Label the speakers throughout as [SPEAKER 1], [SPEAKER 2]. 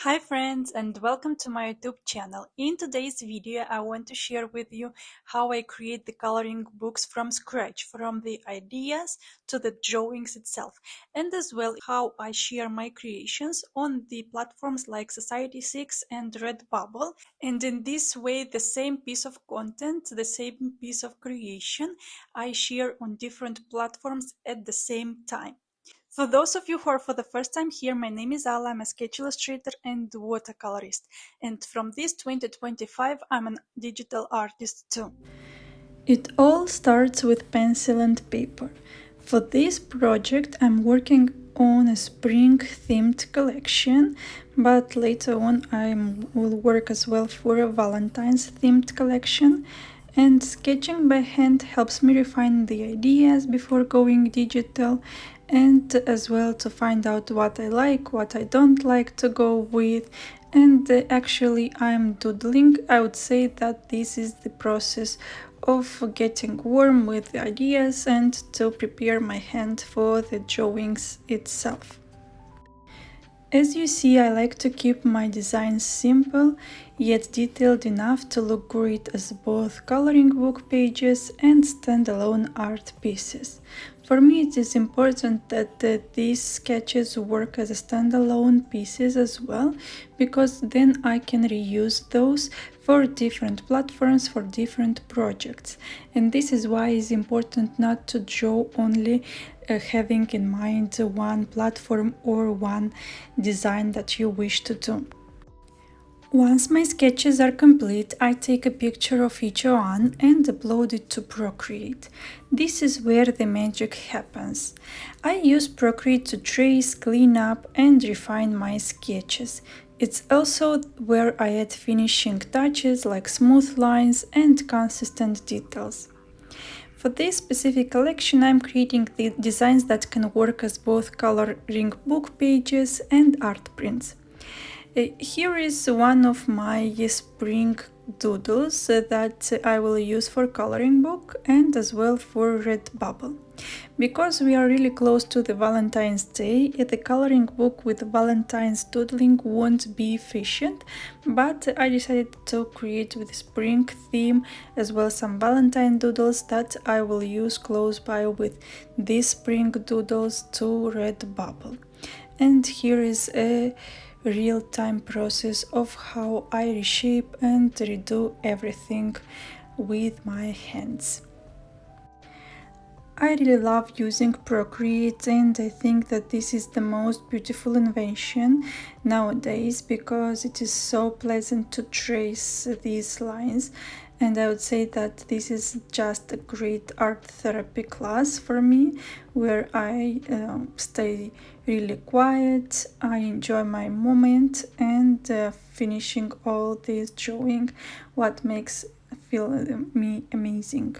[SPEAKER 1] Hi friends and welcome to my YouTube channel. In today's video I want to share with you how I create the coloring books from scratch, from the ideas to the drawings itself, and as well how I share my creations on the platforms like Society6 and Redbubble. And in this way the same piece of content, the same piece of creation I share on different platforms at the same time. For those of you who are for the first time here, my name is Ala. I'm a sketch illustrator and watercolorist. And from this 2025, I'm a digital artist too. It all starts with pencil and paper. For this project, I'm working on a spring themed collection, but later on I will work as well for a Valentine's themed collection. And sketching by hand helps me refine the ideas before going digital, and as well to find out what I like, what I don't like to go with. And actually I'm doodling. I would say that this is the process of getting warm with the ideas and to prepare my hand for the drawings itself. As you see, I like to keep my designs simple, yet detailed enough to look great as both coloring book pages and standalone art pieces. For me, it is important that these sketches work as standalone pieces as well, because then I can reuse those for different platforms, for different projects. And this is why it's important not to draw only having in mind one platform or one design that you wish to do. Once my sketches are complete, I take a picture of each one and upload it to Procreate. This is where the magic happens. I use Procreate to trace, clean up and refine my sketches. It's also where I add finishing touches like smooth lines and consistent details. For this specific collection, I'm creating the designs that can work as both coloring book pages and art prints. Here is one of my spring doodles that I will use for coloring book and as well for Redbubble. Because we are really close to the Valentine's Day, the coloring book with Valentine's doodling won't be efficient, but I decided to create with spring theme as well some Valentine doodles that I will use close by with these spring doodles to Redbubble. And here is a real-time process of how I reshape and redo everything with my hands. I really love using Procreate, and I think that this is the most beautiful invention nowadays because it is so pleasant to trace these lines, and I would say that this is just a great art therapy class for me where I stay really quiet, I enjoy my moment and finishing all this drawing what makes feel me amazing.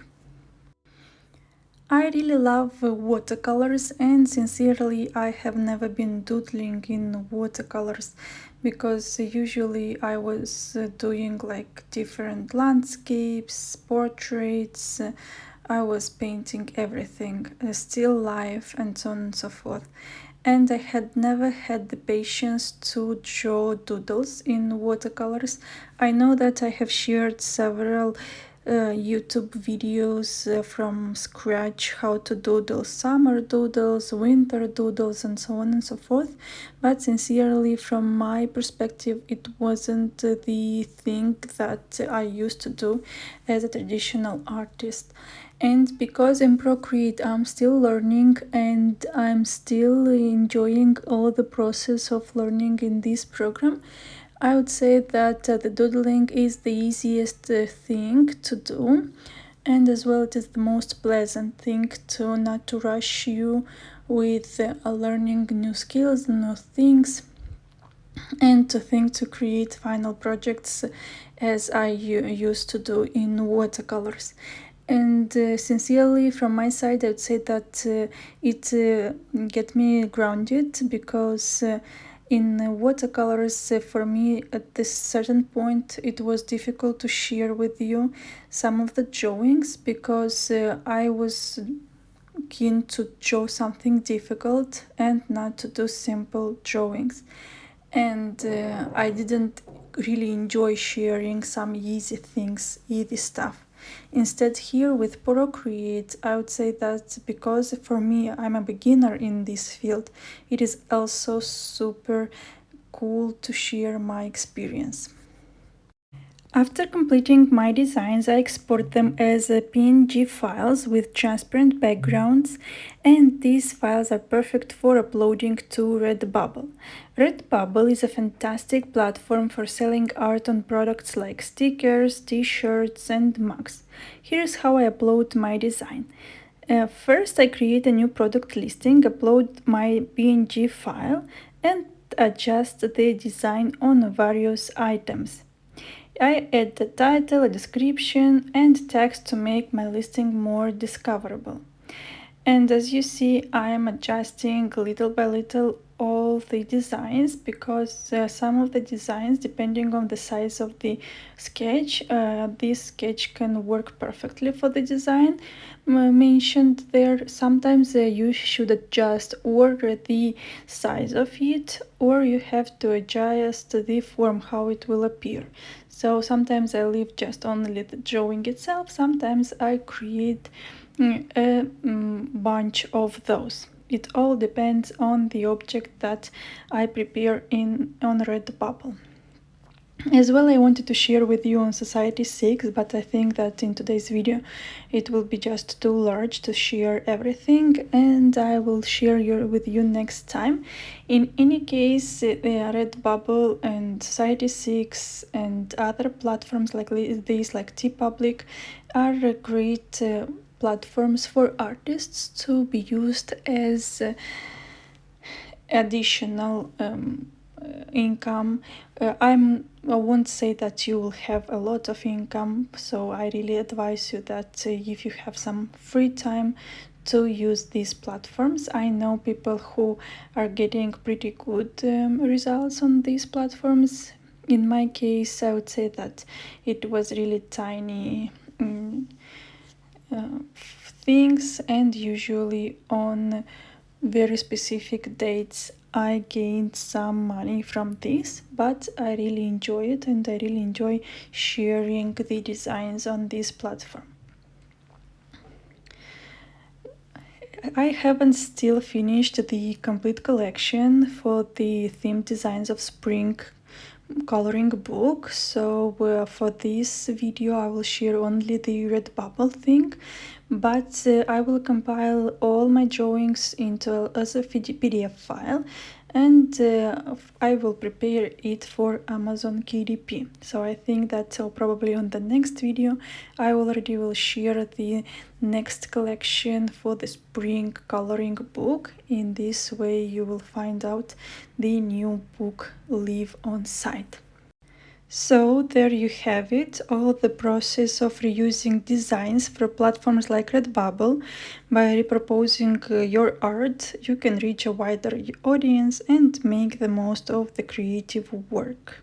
[SPEAKER 1] I really love watercolors, and sincerely I have never been doodling in watercolors because usually I was doing like different landscapes, portraits, I was painting everything, still life and so on and so forth. And I had never had the patience to draw doodles in watercolors. I know that I have shared several YouTube videos from scratch how to doodle summer doodles, winter doodles, and so on and so forth. But sincerely, from my perspective, it wasn't the thing that I used to do as a traditional artist. And because in Procreate I'm still learning and I'm still enjoying all the process of learning in this program, I would say that the doodling is the easiest thing to do, and as well it is the most pleasant thing to not to rush you with learning new skills, new things, and to think to create final projects as I used to do in watercolors. And sincerely from my side I would say that it get me grounded because in watercolors for me at this certain point it was difficult to share with you some of the drawings because I was keen to draw something difficult and not to do simple drawings. and I didn't really enjoy sharing some easy things, easy stuff. Instead, here with Procreate, I would say that because for me, I'm a beginner in this field, it is also super cool to share my experience. After completing my designs, I export them as PNG files with transparent backgrounds, and these files are perfect for uploading to Redbubble. Redbubble is a fantastic platform for selling art on products like stickers, t-shirts, and mugs. Here's how I upload my design. First, I create a new product listing, upload my PNG file, and adjust the design on various items. I add the title, a description, and text to make my listing more discoverable. And as you see, I am adjusting little by little all the designs because some of the designs, depending on the size of the sketch, this sketch can work perfectly for the design mentioned there. Sometimes you should adjust or the size of it, or you have to adjust the form, how it will appear. So sometimes I leave just only the drawing itself, sometimes I create a bunch of those. It all depends on the object that I prepare on Redbubble. As well, I wanted to share with you on Society 6, but I think that in today's video it will be just too large to share everything, and I will share with you next time. In any case, Redbubble and Society 6 and other platforms like these, like TeePublic, are great platforms for artists to be used as additional income. I won't say that you will have a lot of income, so I really advise you that if you have some free time to use these platforms. I know people who are getting pretty good results on these platforms. In my case, I would say that it was really tiny things, and usually on very specific dates I gained some money from this, but I really enjoy it and I really enjoy sharing the designs on this platform. I haven't still finished the complete collection for the themed designs of spring coloring book, so for this video I will share only the Redbubble thing, but I will compile all my drawings into as a PDF file, and I will prepare it for Amazon KDP. So I think that probably on the next video I already will share the next collection for the spring coloring book. In this way you will find out the new book live on site. So there you have it, all the process of reusing designs for platforms like Redbubble. By repurposing your art, you can reach a wider audience and make the most of the creative work.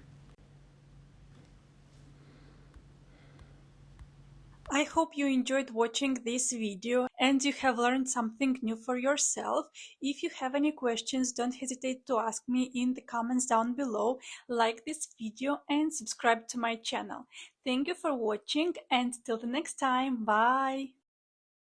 [SPEAKER 1] I hope you enjoyed watching this video and you have learned something new for yourself. If you have any questions, don't hesitate to ask me in the comments down below, like this video and subscribe to my channel. Thank you for watching and till the next time, bye!